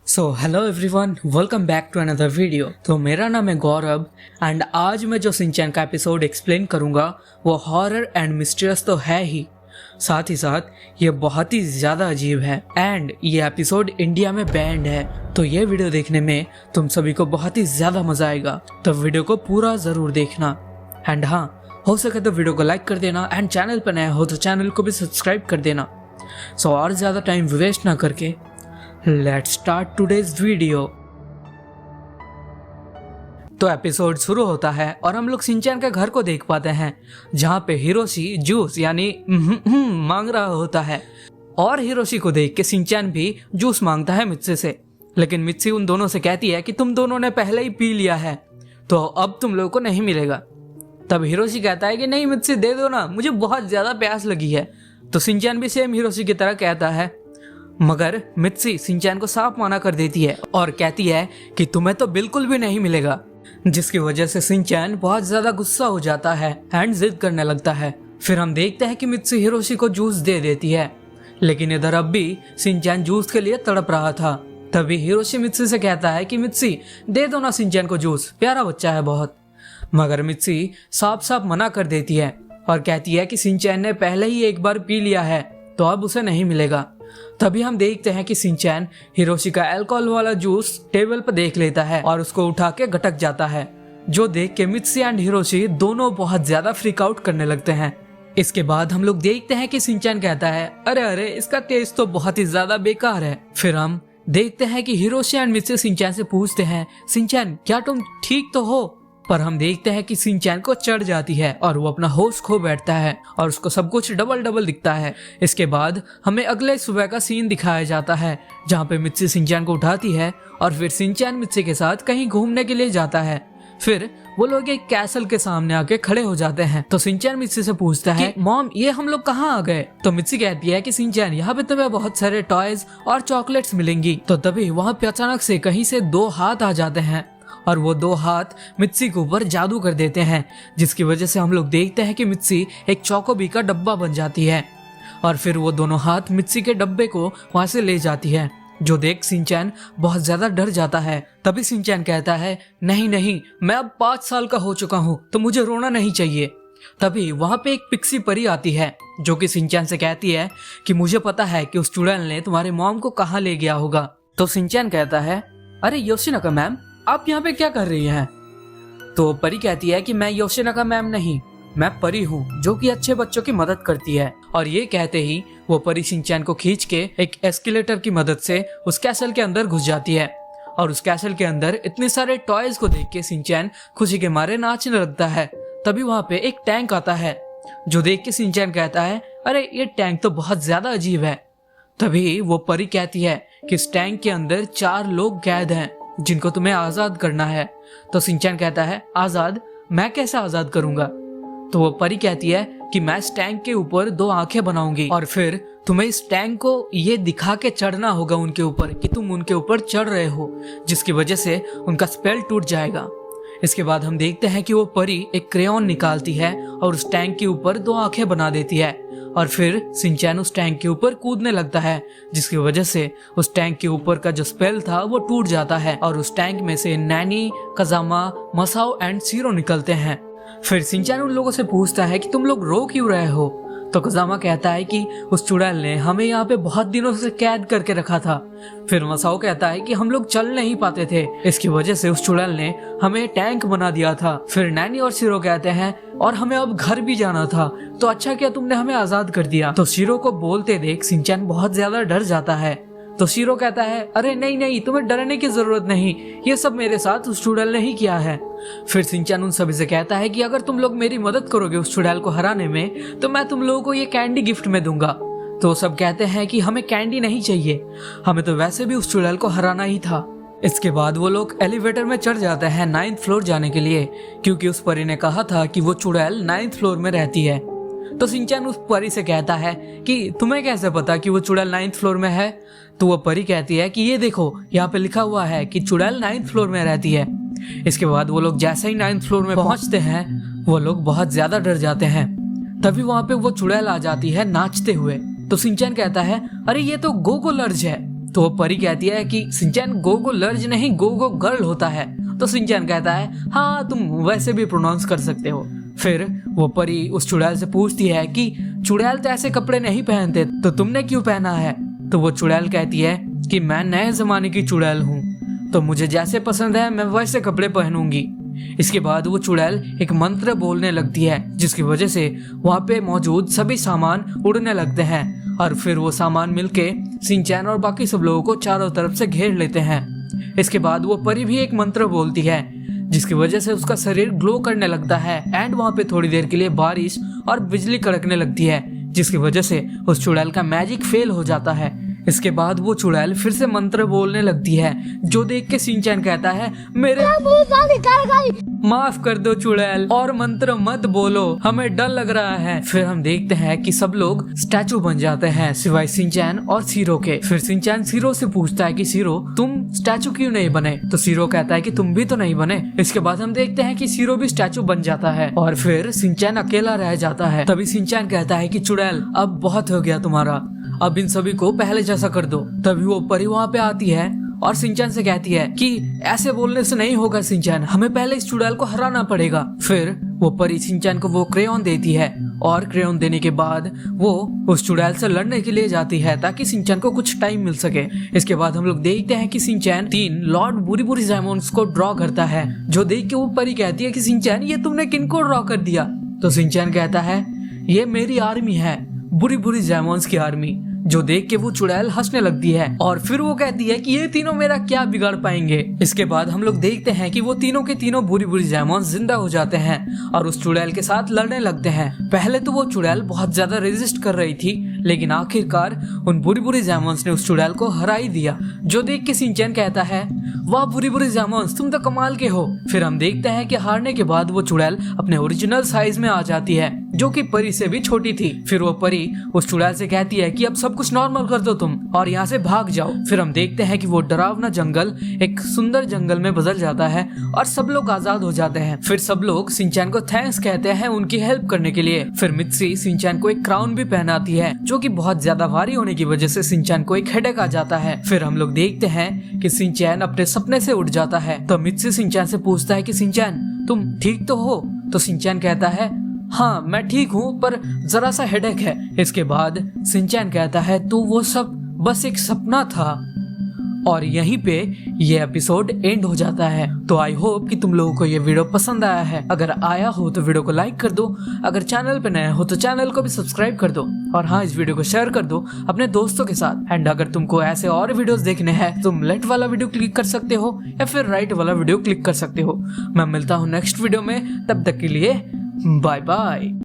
So hello everyone, welcome back to another video. तो मेरा नाम है गौरव एंड आज मैं जो सिंचैन का एपिसोड एक्सप्लेन करूंगा वो हॉरर एंड मिस्टीरियस तो है ही साथ ये बहुत ही ज़्यादा अजीब है एंड ये एपिसोड इंडिया में बैंड है। तो ये वीडियो देखने में तुम सभी को बहुत ही ज़्यादा मज़ा आएगा, तो वीडियो को पूरा ज़रूर देखना। एंड हाँ, हो सके तो वीडियो को लाइक कर देना एंड चैनल पर नया हो तो चैनल को भी सब्सक्राइब कर देना। सो और ज़्यादा टाइम वेस्ट ना करके लेट्स स्टार्ट टुडेज वीडियो। तो एपिसोड शुरू होता है और हम लोग सिंचैन के घर को देख पाते हैं जहाँ पे हिरोशी जूस यानी मांग रहा होता है और हिरोशी को देख के सिंचैन भी जूस मांगता है मित्सी से। लेकिन मित्सी उन दोनों से कहती है कि तुम दोनों ने पहले ही पी लिया है तो अब तुम लोगों को नहीं मिलेगा। तब हिरोशी कहता है कि नहीं मित्सी दे दो ना, मुझे बहुत ज्यादा प्यास लगी है। तो सिंचैन भी सेम हिरोशी की तरह कहता है, मगर मित्सी सिंचैन को साफ मना कर देती है और कहती है कि तुम्हें तो बिल्कुल भी नहीं मिलेगा, जिसकी वजह से सिंचैन बहुत ज्यादा गुस्सा हो जाता है एंड जिद करने लगता है। फिर हम देखते हैं कि मित्सी हिरोशी को जूस दे देती है, लेकिन इधर अब भी सिंचैन जूस के लिए तड़प रहा था। तभी हिरोशी मित्सी से कहता है कि मित्सी दे दो ना सिंचैन को जूस, प्यारा बच्चा है बहुत। मगर मित्सी साफ साफ मना कर देती है और कहती है कि सिंचैन ने पहले ही एक बार पी लिया है तो अब उसे नहीं मिलेगा। तभी हम देखते हैं कि सिंचैन हिरोशी का अल्कोहल वाला जूस टेबल पर देख लेता है और उसको उठा के गटक जाता है, जो देख के मित्सी एंड हिरोशी दोनों बहुत ज्यादा फ्रीक आउट करने लगते हैं। इसके बाद हम लोग देखते हैं कि सिंचैन कहता है अरे अरे इसका टेस्ट तो बहुत ही ज्यादा बेकार है। फिर हम देखते हैं कि हिरोशी एंड मित्सी सिंचैन से पूछते हैं, सिंचैन क्या तुम ठीक तो हो? पर हम देखते हैं कि सिंचैन को चढ़ जाती है और वो अपना होश खो बैठता है और उसको सब कुछ डबल डबल दिखता है। इसके बाद हमें अगले सुबह का सीन दिखाया जाता है जहाँ पे मित्सी सिंचैन को उठाती है और फिर सिंचैन मित्सी के साथ कहीं घूमने के लिए जाता है। फिर वो लोग एक कैसल के सामने आके खड़े हो जाते हैं। तो सिंचैन मित्सी से पूछता है, मॉम ये हम लोग कहाँ आ गए? तो मित्सी कहती है कि सिंचैन यहाँ पे तुम्हें बहुत सारे टॉयज और चॉकलेट्स मिलेंगी। तो तभी वहाँ पे अचानक से कहीं से दो हाथ आ जाते हैं और वो दो हाथ मित्सी के ऊपर जादू कर देते हैं, जिसकी वजह से हम लोग देखते हैं कि मित्सी एक चौकोबी का डब्बा बन जाती है और फिर वो दोनों हाथ मित्सी के डब्बे को वहां से ले जाती है, जो देख सिंचैन बहुत ज्यादा डर जाता है। तभी सिंचैन कहता है, नहीं नहीं मैं अब 5 साल का हो चुका हूँ तो मुझे रोना नहीं चाहिए। तभी वहां पे एक पिक्सी परी आती है जो कि सिंचैन से कहती है कि मुझे पता है कि उस चुड़ैल ने तुम्हारे मॉम को कहाँ ले गया होगा। तो सिंचैन कहता है, अरे योशिनाका मैम आप यहाँ पे क्या कर रही हैं? तो परी कहती है कि मैं योशिनाका मैम नहीं, मैं परी हूँ जो कि अच्छे बच्चों की मदद करती है। और ये कहते ही वो परी सिंचैन को खींच के एक एस्केलेटर की मदद से उस कैसल के अंदर घुस जाती है और उस कैसल के अंदर इतने सारे टॉयज को देख के सिंचैन खुशी के मारे नाचने लगता है। तभी वहां पे एक टैंक आता है जो देख के सिंचैन कहता है, अरे ये टैंक तो बहुत ज्यादा अजीब है। तभी वो परी कहती है कि इस टैंक के अंदर 4 लोग कैद हैं जिनको तुम्हें आजाद करना है। तो सिंचैन कहता है, आजाद? मैं कैसे आजाद करूंगा? तो वो परी कहती है कि मैं इस टैंक के ऊपर 2 आंखें बनाऊंगी और फिर तुम्हें इस टैंक को ये दिखा के चढ़ना होगा उनके ऊपर कि तुम उनके ऊपर चढ़ रहे हो, जिसकी वजह से उनका स्पेल टूट जाएगा। इसके बाद हम देखते हैं कि वो परी एक क्रेयॉन निकालती है और उस टैंक के ऊपर 2 आंखें बना देती है और फिर सिंचैन उस टैंक के ऊपर कूदने लगता है, जिसकी वजह से उस टैंक के ऊपर का जो स्पेल था वो टूट जाता है और उस टैंक में से नैनी, कजामा, मसाओ एंड सीरो निकलते हैं। फिर सिंचैन उन लोगों से पूछता है कि तुम लोग रो क्यों रहे हो? तो कजामा कहता है कि उस चुड़ैल ने हमें यहाँ पे बहुत दिनों से कैद करके रखा था। फिर मसाओ कहता है कि हम लोग चल नहीं पाते थे, इसकी वजह से उस चुड़ैल ने हमें टैंक बना दिया था। फिर नैनी और शिरो कहते हैं और हमें अब घर भी जाना था, तो अच्छा किया तुमने हमें आजाद कर दिया। तो शिरो को बोलते देख सिंचैन बहुत ज्यादा डर जाता है। तो शिरो कहता है, अरे नहीं नहीं तुम्हें डरने की जरूरत नहीं, ये सब मेरे साथ उस चुड़ैल ने ही किया है। फिर सिंचैन उन सभी से कहता है कि अगर तुम लोग मेरी मदद करोगे उस चुड़ैल को हराने में तो मैं तुम लोगों को ये कैंडी गिफ्ट में दूंगा। तो सब कहते हैं कि हमें कैंडी नहीं चाहिए, हमें तो वैसे भी उस चुड़ैल को हराना ही था। इसके बाद वो लोग एलिवेटर में चढ़ जाते हैं 9th फ्लोर जाने के लिए, क्योंकि उस परी ने कहा था कि वो चुड़ैल 9th फ्लोर में रहती है। तो सिंचैन उस परी से कहता है कि तुम्हें कैसे पता कि वो चुड़ैल 9th फ्लोर में है? तो वो परी कहती है कि ये देखो यहाँ पे लिखा हुआ है कि चुड़ैल 9th फ्लोर में रहती है। इसके बाद वो लोग जैसे ही 9th फ्लोर में पहुंचते हैं वो लोग बहुत ज्यादा डर जाते हैं। तभी वहां पे वो चुड़ैल आ जाती है नाचते हुए। तो सिंचैन कहता है, अरे ये तो गोगो लर्ज है। तो वो परी कहती है कि सिंचैन गोगो लर्ज नहीं गोगो गर्ल होता है। तो सिंचैन कहता है हाँ तुम वैसे भी प्रोनाउंस कर सकते हो। फिर वो परी उस चुड़ैल से पूछती है कि चुड़ैल तो ऐसे कपड़े नहीं पहनते तो तुमने क्यों पहना है। तो वो चुड़ैल कहती है कि मैं नए जमाने की चुड़ैल हूँ, तो मुझे जैसे पसंद है मैं वैसे कपड़े पहनूंगी। इसके बाद वो चुड़ैल एक मंत्र बोलने लगती है जिसकी वजह से वहाँ पे मौजूद सभी सामान उड़ने लगते हैं और फिर वो सामान मिलके सिंचैन और बाकी सब लोगों को चारों तरफ से घेर लेते हैं। इसके बाद वो परी भी एक मंत्र बोलती है जिसकी वजह से उसका शरीर ग्लो करने लगता है एंड वहाँ पे थोड़ी देर के लिए बारिश और बिजली कड़कने लगती है जिसकी वजह से उस चुड़ैल का मैजिक फेल हो जाता है। इसके बाद वो चुड़ैल फिर से मंत्र बोलने लगती है जो देख के सिंचैन कहता है मेरे माफ कर दो चुड़ैल और मंत्र मत बोलो, हमें डर लग रहा है। फिर हम देखते हैं कि सब लोग स्टैचू बन जाते हैं सिवाय सिंचैन और सीरो के। फिर सिंचैन सीरो से पूछता है कि सीरो तुम स्टैचू क्यों नहीं बने। तो सीरो कहता है कि तुम भी तो नहीं बने। इसके बाद हम देखते हैं कि सीरो भी स्टैचू बन जाता है और फिर सिंचैन अकेला रह जाता है। तभी सिंचैन कहता है कि चुड़ैल अब बहुत हो गया तुम्हारा, अब इन सभी को पहले जैसा कर दो। तभी वो परी वहाँ पे आती है और सिंचैन से कहती है कि ऐसे बोलने से नहीं होगा सिंचैन, हमें पहले इस चुड़ैल को हराना पड़ेगा। फिर वो परी सिंचैन को वो क्रेयॉन देती है और क्रेयॉन देने के बाद वो उस चुड़ैल से लड़ने के लिए जाती है ताकि सिंचैन को कुछ टाइम मिल सके। इसके बाद हम लोग देखते हैं कि सिंचैन 3 लॉर्ड बुरीबुरीजैमॉन्स को ड्रॉ करता है जो देख के वो परी कहती है कि सिंचैन ये तुमने किनको ड्रॉ कर दिया। तो सिंचैन कहता है ये मेरी आर्मी है, बुरीबुरीजैमॉन्स की आर्मी। जो देख के वो चुड़ैल हंसने लगती है और फिर वो कहती है कि ये तीनों मेरा क्या बिगाड़ पाएंगे। इसके बाद हम लोग देखते हैं कि वो तीनों के तीनों बुरीबुरीजैमॉन्स जिंदा हो जाते हैं और उस चुड़ैल के साथ लड़ने लगते हैं। पहले तो वो चुड़ैल बहुत ज्यादा रेजिस्ट कर रही थी लेकिन आखिरकार उन बुरीबुरीजैमॉन्स ने उस चुड़ैल को हरा ही दिया। जो देख के सिंचैन कहता है वाह बुरीबुरीजैमॉन्स तुम तो कमाल के हो। फिर हम देखते हैं कि हारने के बाद वो चुड़ैल अपने ओरिजिनल साइज में आ जाती है जो कि परी से भी छोटी थी। फिर वो परी उस चुड़ैल से कहती है कि अब सब कुछ नॉर्मल कर दो तुम और यहाँ से भाग जाओ। फिर हम देखते हैं कि वो डरावना जंगल एक सुंदर जंगल में बदल जाता है और सब लोग आजाद हो जाते हैं। फिर सब लोग सिंचैन को थैंक्स कहते हैं उनकी हेल्प करने के लिए। फिर मित्सी सिंचैन को एक क्राउन भी पहनाती है जो कि बहुत ज्यादा भारी होने की वजह से सिंचैन को एक हेडेक आ जाता है। फिर हम लोग देखते हैं कि सिंचैन अपने सपने से उठ जाता है। तो मित्सी सिंचैन से पूछता है कि सिंचैन तुम ठीक तो हो। तो सिंचैन कहता है हाँ मैं ठीक हूँ पर जरा सा हेडेक है। इसके बाद सिंचैन कहता है तो वो सब बस एक सपना था। और यहीं पे ये एपिसोड एंड हो जाता है। तो आई होप कि तुम लोगों को ये वीडियो पसंद आया है। अगर आया हो तो वीडियो को लाइक कर दो, अगर चैनल पे नए हो तो चैनल को भी सब्सक्राइब कर दो और हाँ इस वीडियो को शेयर कर दो अपने दोस्तों के साथ। एंड अगर तुमको ऐसे और वीडियोस देखने हैं तुम लेफ्ट वाला वीडियो क्लिक कर सकते हो या फिर राइट वाला वीडियो क्लिक कर सकते हो। मैं मिलता हूँ नेक्स्ट वीडियो में, तब तक के लिए बाय बाय।